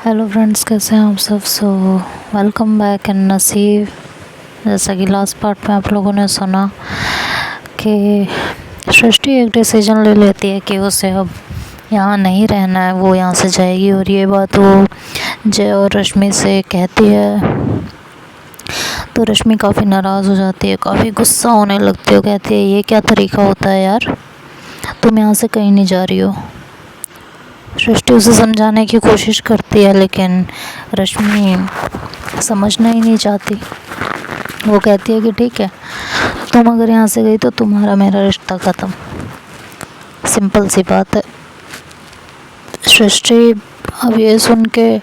Hello friends, कैसे हैं आप सब। वेलकम बैक इन नसीब। जैसा कि लास्ट पार्ट में आप लोगों ने सुना कि सृष्टि एक डिसीजन ले लेती है कि उसे अब यहाँ नहीं रहना है, वो यहाँ से जाएगी। और ये बात वो जय और रश्मि से कहती है तो रश्मि काफ़ी नाराज़ हो जाती है, काफ़ी गुस्सा होने लगती है। कहती है ये क्या तरीका होता है यार, तुम यहाँ से कहीं नहीं जा रही हो। सृष्टि उसे समझाने की कोशिश करती है लेकिन रश्मि समझना ही नहीं चाहती। वो कहती है कि ठीक है, तुम अगर यहाँ से गई तो तुम्हारा मेरा रिश्ता ख़त्म, सिंपल सी बात है। सृष्टि अब ये सुन के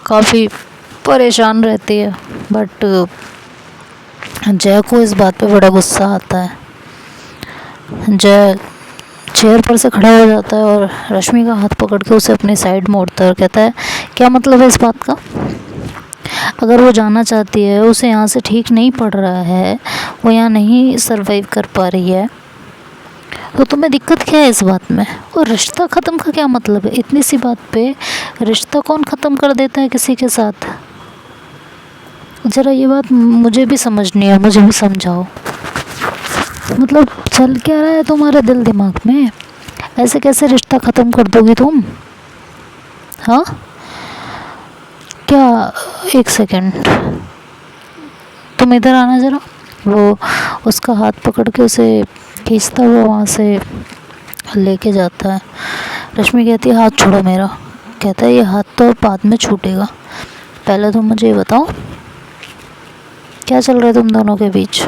काफ़ी परेशान रहती है, बट जय को इस बात पे बड़ा गुस्सा आता है। जय चेयर पर से खड़ा हो जाता है और रश्मि का हाथ पकड़ के उसे अपनी साइड मोड़ता है और कहता है क्या मतलब है इस बात का। अगर वो जाना चाहती है, उसे यहाँ से ठीक नहीं पड़ रहा है, वो यहाँ नहीं सरवाइव कर पा रही है, तो तुम्हें दिक्कत क्या है इस बात में। और रिश्ता ख़त्म का क्या मतलब है, इतनी सी बात पे रिश्ता कौन ख़त्म कर देता है किसी के साथ। ज़रा ये बात मुझे भी समझनी है, मुझे भी समझाओ। मतलब चल क्या रहा है तुम्हारे दिल दिमाग में, ऐसे कैसे रिश्ता ख़त्म कर दोगी तुम। हाँ क्या, एक सेकंड, तुम इधर आना ज़रा। वो उसका हाथ पकड़ के उसे खींचता हुआ वहाँ से लेके जाता है। रश्मि कहती है हाथ छोड़ो मेरा। कहता है ये हाथ तो बाद में छूटेगा, पहले तुम मुझे ये बताओ क्या चल रहा है तुम दोनों के बीच।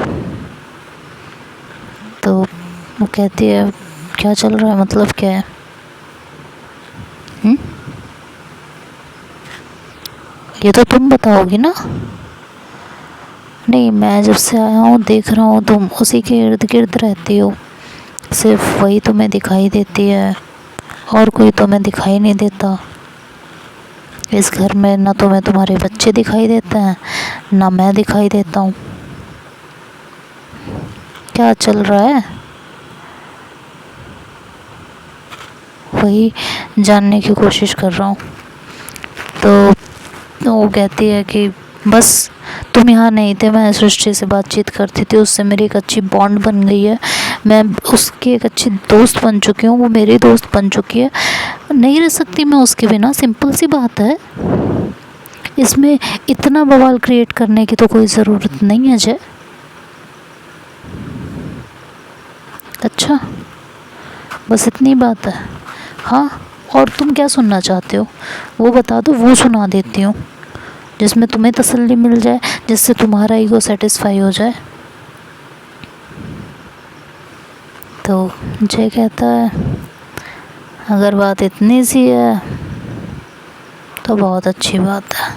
तो वो कहती है क्या चल रहा है, मतलब क्या है। ये तो तुम बताओगी ना। नहीं, मैं जब से आया हूँ देख रहा हूँ तुम उसी के इर्द गिर्द रहती हो, सिर्फ वही तुम्हें दिखाई देती है और कोई तुम्हें दिखाई नहीं देता। इस घर में ना तुम्हें तुम्हारे बच्चे दिखाई देते हैं, ना मैं दिखाई देता हूँ। क्या चल रहा है, वही जानने की कोशिश कर रहा हूँ। तो वो कहती है कि बस तुम यहाँ नहीं थे, मैं सृष्टि से बातचीत करती थी, उससे मेरी एक अच्छी बॉन्ड बन गई है, मैं उसकी एक अच्छी दोस्त बन चुकी हूँ, वो मेरी दोस्त बन चुकी है, नहीं रह सकती मैं उसके बिना, सिंपल सी बात है। इसमें इतना बवाल क्रिएट करने की तो कोई ज़रूरत नहीं है जय। अच्छा, बस इतनी बात है। हाँ, और तुम क्या सुनना चाहते हो वो बता दो, वो सुना देती हूँ, जिसमें तुम्हें तसल्ली मिल जाए, जिससे तुम्हारा ईगो सेटिस्फाई हो जाए। तो जय कहता है अगर बात इतनी सी है तो बहुत अच्छी बात है,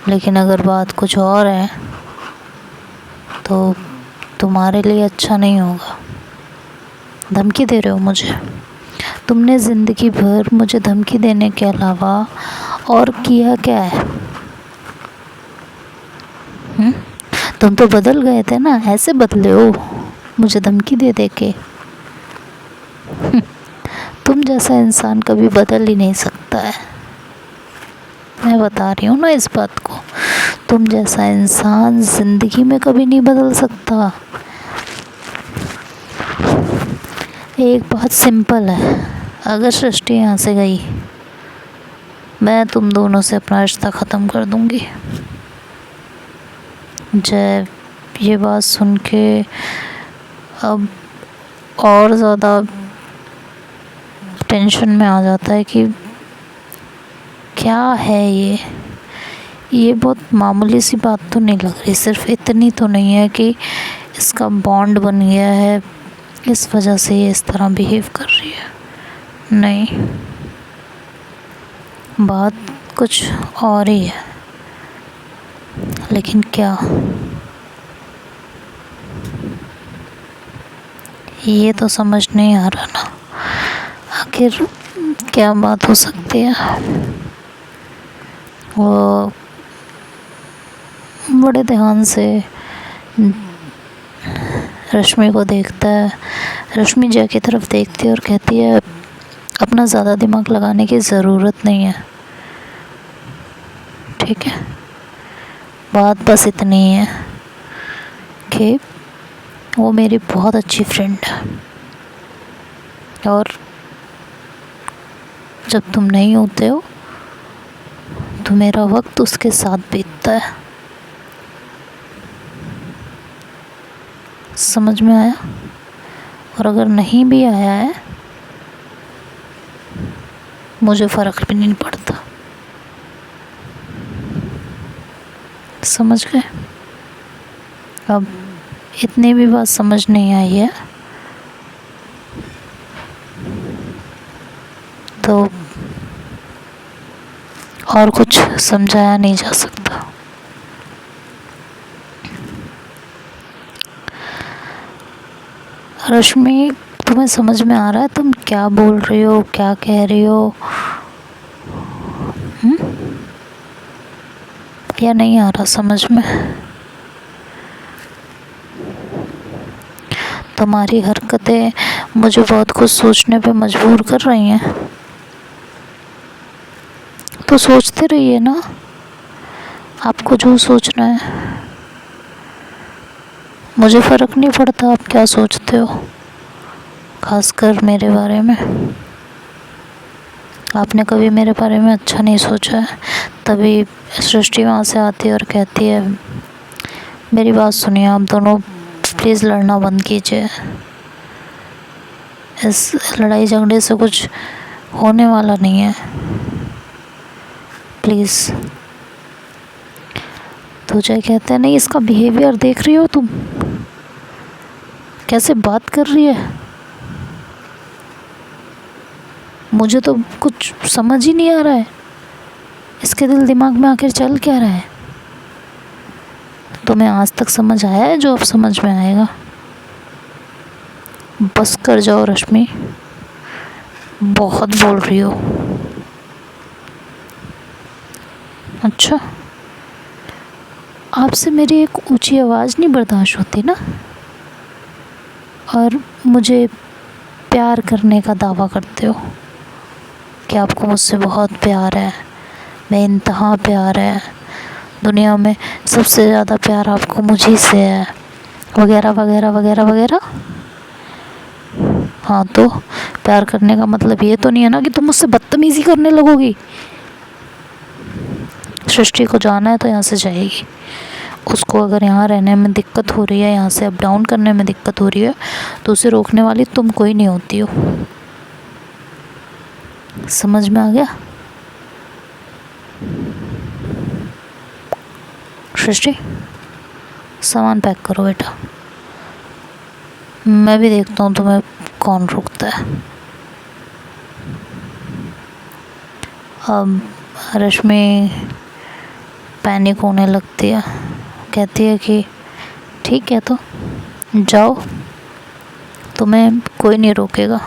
लेकिन अगर बात कुछ और है तो तुम्हारे लिए अच्छा नहीं होगा। धमकी दे रहे हो मुझे, तुमने ज़िंदगी भर मुझे धमकी देने के अलावा और किया क्या है। तुम तो बदल गए थे ना, ऐसे बदले हो मुझे धमकी दे दे के। तुम जैसा इंसान कभी बदल ही नहीं सकता है, मैं बता रही हूँ ना इस बात को। तुम जैसा इंसान ज़िंदगी में कभी नहीं बदल सकता। एक बात सिंपल है, अगर सृष्टि यहाँ से गई, मैं तुम दोनों से अपना रिश्ता ख़त्म कर दूँगी। जय ये बात सुन के अब और ज़्यादा टेंशन में आ जाता है कि क्या है ये बहुत मामूली सी बात तो नहीं लग रही, सिर्फ इतनी तो नहीं है कि इसका बॉन्ड बन गया है, इस वजह से ये इस तरह बिहेव कर रही है। नहीं, बात कुछ और ही है, लेकिन क्या, ये तो समझ नहीं आ रहा ना, आखिर क्या बात हो सकती है। वो बड़े ध्यान से रश्मि को देखता है, रश्मि जय की तरफ देखती है और कहती है अपना ज़्यादा दिमाग लगाने की ज़रूरत नहीं है, ठीक है, बात बस इतनी है कि वो मेरी बहुत अच्छी फ्रेंड है, और जब तुम नहीं होते हो तो मेरा वक्त उसके साथ बीतता है। समझ में आया? और अगर नहीं भी आया है, मुझे फ़र्क भी नहीं पड़ता। समझ गए? अब इतनी भी बात समझ नहीं आई है तो और कुछ समझाया नहीं जा सकता। रश्मि, तुम्हें समझ में आ रहा है तुम क्या बोल रही हो, क्या कह रही हो? या नहीं आ रहा समझ में? तुम्हारी हरकतें मुझे बहुत कुछ सोचने पे मजबूर कर रही हैं। तो सोचते रहिए ना, आपको जो सोचना है। मुझे फ़र्क नहीं पड़ता आप क्या सोचते हो, खासकर मेरे बारे में। आपने कभी मेरे बारे में अच्छा नहीं सोचा है, तभी सृष्टि वहाँ से आती है और कहती है, मेरी बात सुनिए, आप दोनों प्लीज़ लड़ना बंद कीजिए। इस लड़ाई झगड़े से कुछ होने वाला नहीं है, प्लीज़। तो जय कहते हैं, नहीं, इसका बिहेवियर देख रही हो तुम, कैसे बात कर रही है? मुझे तो कुछ समझ ही नहीं आ रहा है, इसके दिल दिमाग में आखिर चल क्या रहा है? तुम्हें आज तक समझ आया है जो अब समझ में आएगा? बस कर जाओ रश्मि, बहुत बोल रही हो। अच्छा, आपसे मेरी एक ऊंची आवाज़ नहीं बर्दाश्त होती ना, और मुझे प्यार करने का दावा करते हो कि आपको मुझसे बहुत प्यार है, बेइंतहा प्यार है, दुनिया में सबसे ज़्यादा प्यार आपको मुझी से है, वगैरह वगैरह वगैरह वगैरह। हाँ, तो प्यार करने का मतलब ये तो नहीं है ना कि तुम मुझसे बदतमीज़ी करने लगोगी। सृष्टि को जाना है तो यहाँ से जाएगी। उसको अगर यहाँ रहने में दिक्कत हो रही है, यहाँ से अप डाउन करने में दिक्कत हो रही है, तो उसे रोकने वाली तुम कोई नहीं होती हो। समझ में आ गया? सृष्टि, सामान पैक करो बेटा, मैं भी देखता हूँ तुम्हें कौन रोकता है। अब रश्मि पैनिक होने लगती है, कहती है कि ठीक है, तो जाओ, तुम्हें कोई नहीं रोकेगा,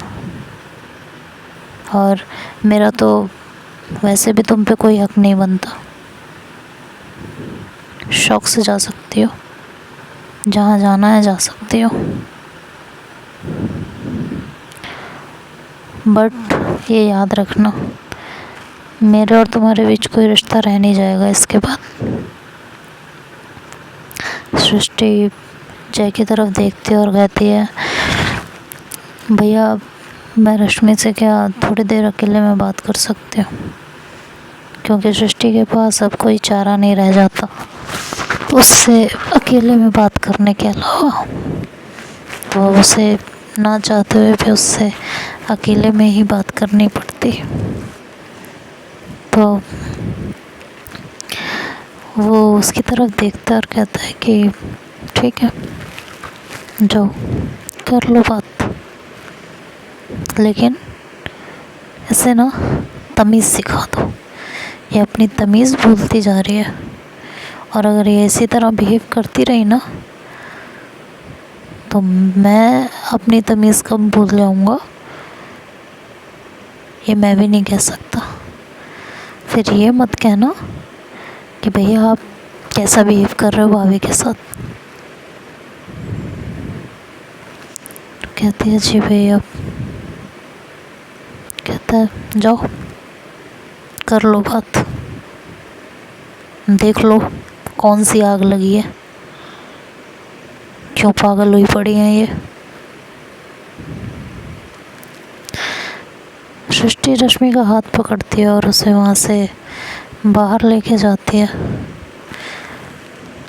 और मेरा तो वैसे भी तुम पे कोई हक नहीं बनता। शौक से जा सकती हो, जहाँ जाना है जा सकती हो, बट ये याद रखना, मेरे और तुम्हारे बीच कोई रिश्ता रह नहीं जाएगा इसके बाद। सृष्टि जय की तरफ देखती है और कहती है, भैया, मैं रश्मि से क्या थोड़ी देर अकेले में बात कर सकती हूँ? क्योंकि सृष्टि के पास अब कोई चारा नहीं रह जाता उससे अकेले में बात करने के अलावा। तो उसे ना चाहते हुए भी उससे अकेले में ही बात करनी पड़ती। तो वो उसकी तरफ देखता है और कहता है कि ठीक है, जाओ कर लो बात, लेकिन इसे ना तमीज़ सिखा दो। ये अपनी तमीज़ भूलती जा रही है, और अगर ये इसी तरह बिहेव करती रही ना, तो मैं अपनी तमीज़ कब भूल जाऊँगा ये मैं भी नहीं कह सकता। फिर ये मत कहना कि भैया आप कैसा बिहेव कर रहे हो भाभी के साथ। कहती है, जी भैया। कहता है, जाओ कर लो बात। देख लो कौन सी आग लगी है, क्यों पागल हुई पड़ी है ये। सृष्टि रश्मि का हाथ पकड़ती है और उसे वहाँ से बाहर लेके जाती है।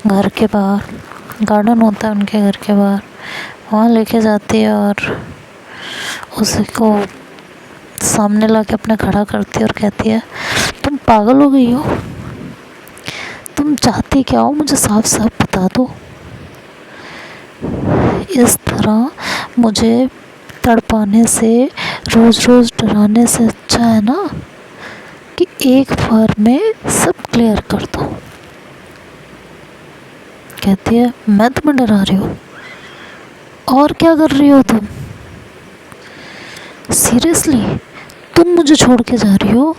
घर के बाहर गार्डन होता है उनके घर के बाहर, वहाँ लेके जाती है और उसी को सामने लाके अपने खड़ा करती है और कहती है, तुम पागल हो गई हो? तुम चाहती क्या हो, मुझे साफ साफ बता दो। इस तरह मुझे तड़पाने से, रोज़ रोज़ डराने से अच्छा है ना कि एक बार में सब क्लियर कर दो। कहती है, मैं तुम्हें डरा रही हूँ? और क्या कर रही हो तुम? सीरियसली तुम मुझे छोड़ के जा रही हो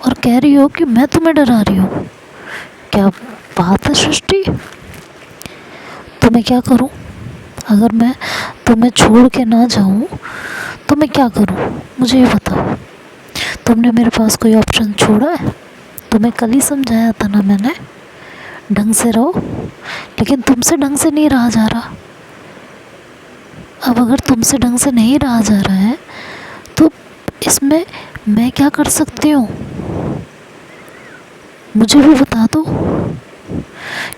और कह रही हो कि मैं तुम्हें डरा रही हूँ? क्या बात है सृष्टि, तो मैं क्या करूँ? अगर मैं तुम्हें छोड़ के ना जाऊँ तो मैं क्या करूँ, मुझे ये बताओ। तुमने मेरे पास कोई ऑप्शन छोड़ा है? तुम्हें कल ही समझाया था ना मैंने, ढंग से रहो, लेकिन तुमसे ढंग से नहीं रहा जा रहा। अब अगर तुमसे ढंग से नहीं रहा जा रहा है तो इसमें मैं क्या कर सकती हूँ, मुझे भी बता दो।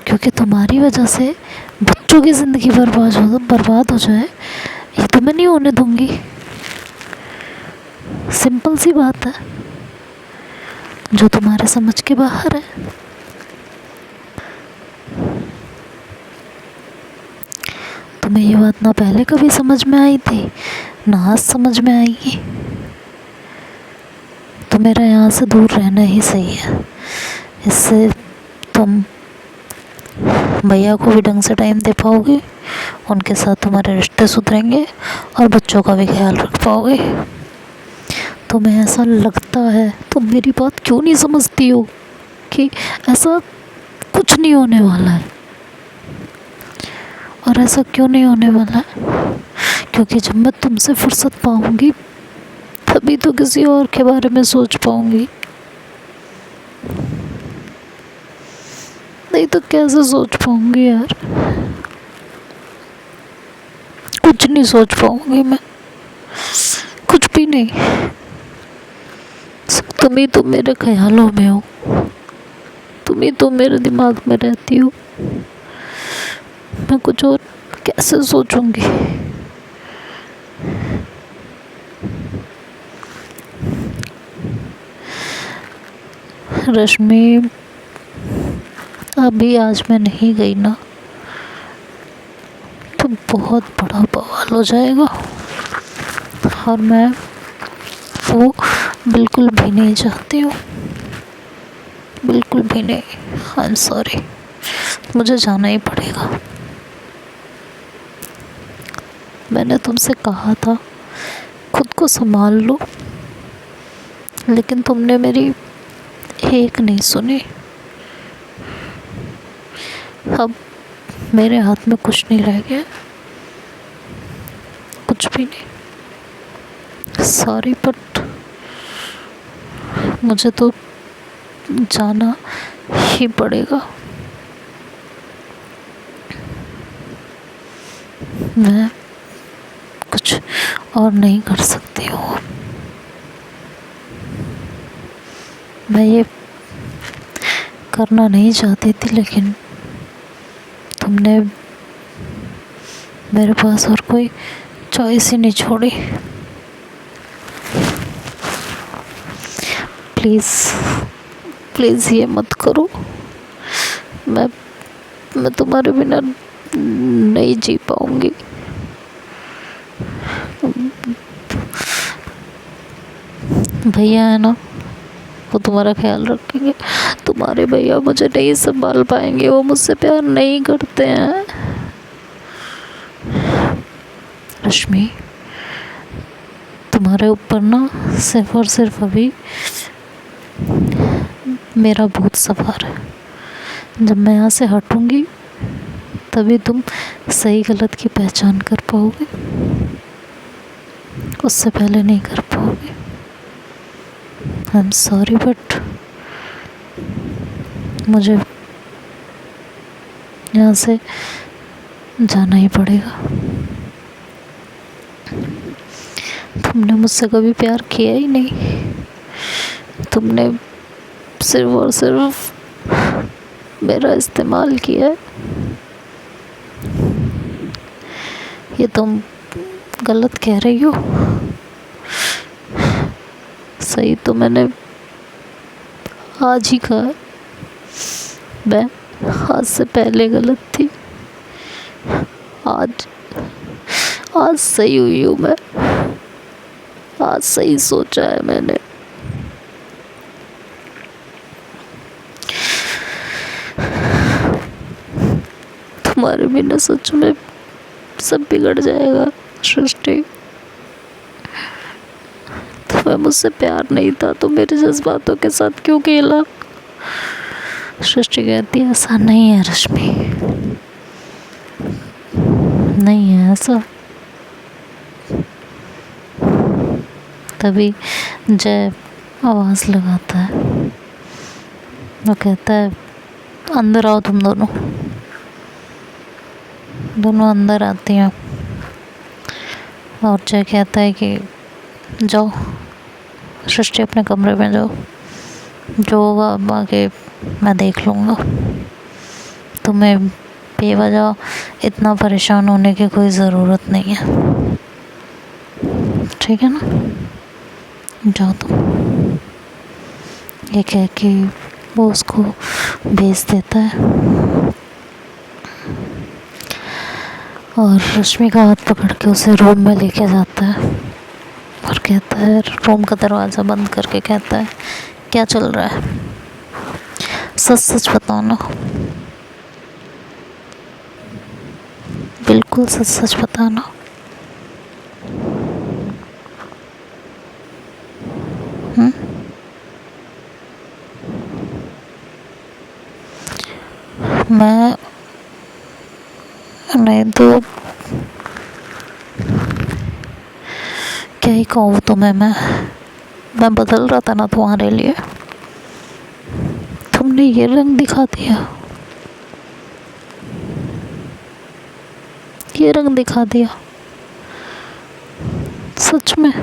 क्योंकि तुम्हारी वजह से बच्चों की ज़िंदगी बर्बाद हो जाए, ये तो मैं नहीं होने दूंगी। सिंपल सी बात है जो तुम्हारे समझ के बाहर है। तुम्हें ये बात ना पहले कभी समझ में आई थी ना आज समझ में आएगी। तो मेरा यहाँ से दूर रहना ही सही है। इससे तुम भैया को भी ढंग से टाइम दे पाओगे, उनके साथ तुम्हारे रिश्ते सुधरेंगे और बच्चों का भी ख्याल रख पाओगे। तुम्हें ऐसा लगता है, तुम मेरी बात क्यों नहीं समझती हो कि ऐसा कुछ नहीं होने वाला है। और ऐसा क्यों नहीं होने वाला है? क्योंकि जब मैं तुमसे फुर्सत पाऊंगी तभी तो किसी और के बारे में सोच पाऊंगी, नहीं तो कैसे सोच पाऊंगी यार। कुछ नहीं सोच पाऊंगी मैं, कुछ भी नहीं। तुम ही तो मेरे ख्यालों में हो, तुम ही तो मेरे दिमाग में रहती हो। मैं कुछ और कैसे सोचूंगी। रश्मि, अभी आज मैं नहीं गई ना तो बहुत बड़ा बवाल हो जाएगा और मैं वो बिल्कुल भी नहीं चाहती हूँ, बिल्कुल भी नहीं। आई एम सॉरी, मुझे जाना ही पड़ेगा। मैंने तुमसे कहा था खुद को संभाल लो, लेकिन तुमने मेरी एक नहीं सुनी। अब मेरे हाथ में कुछ नहीं रह गया, कुछ भी नहीं। सॉरी, बट मुझे तो जाना ही पड़ेगा। मैं कुछ और नहीं कर सकती हूँ। मैं ये करना नहीं चाहती थी, लेकिन तुमने मेरे पास और कोई चॉइस ही नहीं छोड़ी। प्लीज़ प्लीज़ ये मत करो। मैं तुम्हारे बिना नहीं जी पाऊंगी। भैया है ना, वो तुम्हारा ख्याल रखेंगे। तुम्हारे भैया मुझे नहीं संभाल पाएंगे, वो मुझसे प्यार नहीं करते हैं। रश्मि, तुम्हारे ऊपर ना सिर्फ और सिर्फ अभी मेरा भूत सवार है। जब मैं यहाँ से हटूंगी तभी तुम सही गलत की पहचान कर पाओगे, उससे पहले नहीं कर पाओगे। आई एम सॉरी, बट मुझे यहाँ से जाना ही पड़ेगा। तुमने मुझसे कभी प्यार किया ही नहीं, तुमने सिर्फ और सिर्फ मेरा इस्तेमाल किया है। ये तुम गलत कह रही हो। सही तो मैंने आज ही कहा, मैं आज से पहले गलत थी। आज सही हुई हूँ मैं। आज सही सोचा है मैंने। तुम्हारे बिना सच में सब बिगड़ जाएगा सृष्टि। तुम्हें मुझसे प्यार नहीं था तो मेरे जज्बातों के साथ क्यों खेला? सृष्टि कहती है ऐसा नहीं है रश्मि, नहीं है ऐसा। तभी जय आवाज़ लगाता है, वो कहता है अंदर आओ तुम दोनों। दोनों अंदर आती हैं और जय कहता है कि जाओ सृष्टि अपने कमरे में जाओ, जो होगा आगे मैं देख लूँगा। तुम्हें बेवजह इतना परेशान होने की कोई ज़रूरत नहीं है, ठीक है ना? जाओ तुम। ये कह के वो उसको भेज देता है और रश्मि का हाथ पकड़ के उसे रूम में लेके जाता है और कहता है, रूम का दरवाज़ा बंद करके कहता है क्या चल रहा है, सच सच बताना, बिल्कुल सच सच बताना। मैं नहीं तो क्या ही कहूँ तुम्हें। मैं बदल रहा था ना तुम्हारे लिए, तुमने ये रंग दिखा दिया, ये रंग दिखा दिया सच में।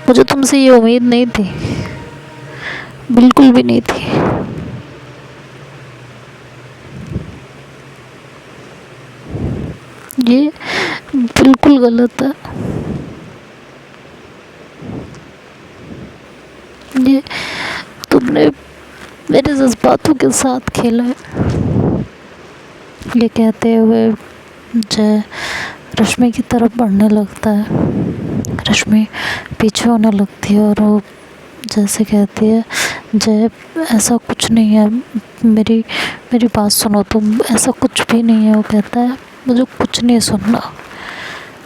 मुझे तुमसे ये उम्मीद नहीं थी, बिल्कुल भी नहीं थी। ये बिल्कुल गलत है। ये तुमने मेरे जज्बातों के साथ खेला है। ये कहते हुए जय रश्मि की तरफ बढ़ने लगता है। रश्मि पीछे होने लगती है और वो जैसे कहती है जय ऐसा कुछ नहीं है, मेरी बात सुनो तुम, ऐसा कुछ भी नहीं है। वो कहता है मुझे कुछ नहीं सुनना,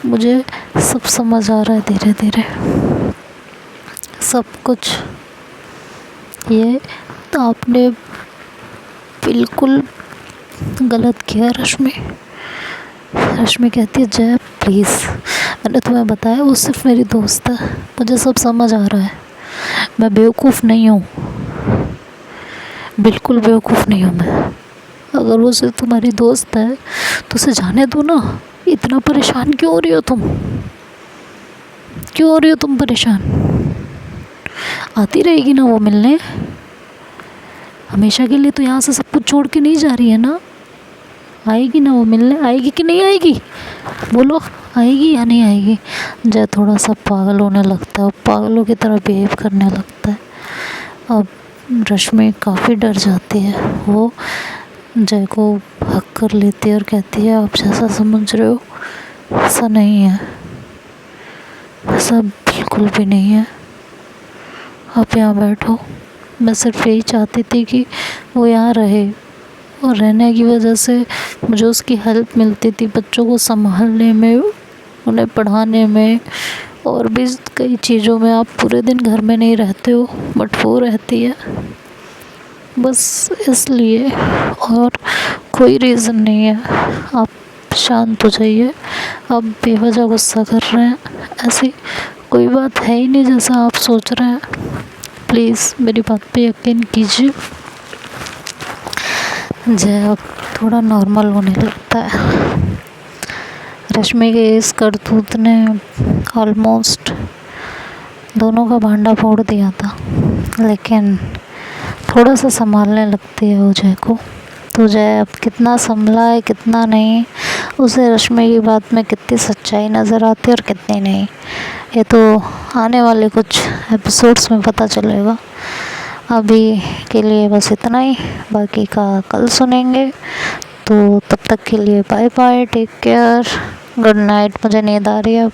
मुझे सब समझ आ रहा है धीरे धीरे सब कुछ। ये तो आपने बिल्कुल गलत किया रश्मि। रश्मि कहती है जय प्लीज़, मैंने तुम्हें बताया वो सिर्फ मेरी दोस्त है, मुझे सब समझ आ रहा है, मैं बेवकूफ़ नहीं हूँ, बिल्कुल बेवकूफ़ नहीं हूँ मैं। अगर वो सिर्फ तुम्हारी दोस्त है तो उसे जाने दो ना। इतना परेशान क्यों हो रही हो तुम, क्यों हो रही हो तुम परेशान? आती रहेगी ना वो मिलने, हमेशा के लिए तो यहाँ से सब कुछ छोड़ के नहीं जा रही है ना। आएगी ना वो मिलने, आएगी कि नहीं आएगी? बोलो आएगी या नहीं आएगी? जय थोड़ा सा पागल होने लगता है, पागलों की तरह बिहेव करने लगता है। अब रश्मि काफ़ी डर जाती है, वो जय को हक कर लेती है और कहती है आप जैसा समझ रहे हो ऐसा नहीं है, ऐसा बिल्कुल भी नहीं है, आप यहाँ बैठो। मैं सिर्फ यही चाहती थी कि वो यहाँ रहे और रहने की वजह से मुझे उसकी हेल्प मिलती थी, बच्चों को संभालने में, उन्हें पढ़ाने में और भी कई चीज़ों में। आप पूरे दिन घर में नहीं रहते हो बट वो रहती है, बस इसलिए, और कोई रीज़न नहीं है। आप शांत हो जाइए, आप बेवजह गुस्सा कर रहे हैं, ऐसी कोई बात है ही नहीं जैसा आप सोच रहे हैं। प्लीज़ मेरी बात पे यकीन कीजिए। जय अब थोड़ा नॉर्मल होने लगता है। रश्मि के इस करतूत ने ऑलमोस्ट दोनों का भांडा फोड़ दिया था, लेकिन थोड़ा सा संभालने लगती है वो जय को। तो जय अब कितना संभला है कितना नहीं, उसे रश्मि की बात में कितनी सच्चाई नज़र आती है और कितनी नहीं, ये तो आने वाले कुछ एपिसोड्स में पता चलेगा। अभी के लिए बस इतना ही, बाकी का कल सुनेंगे। तो तब तक के लिए bye bye, take care, good night, मुझे नींद आ रही है अब।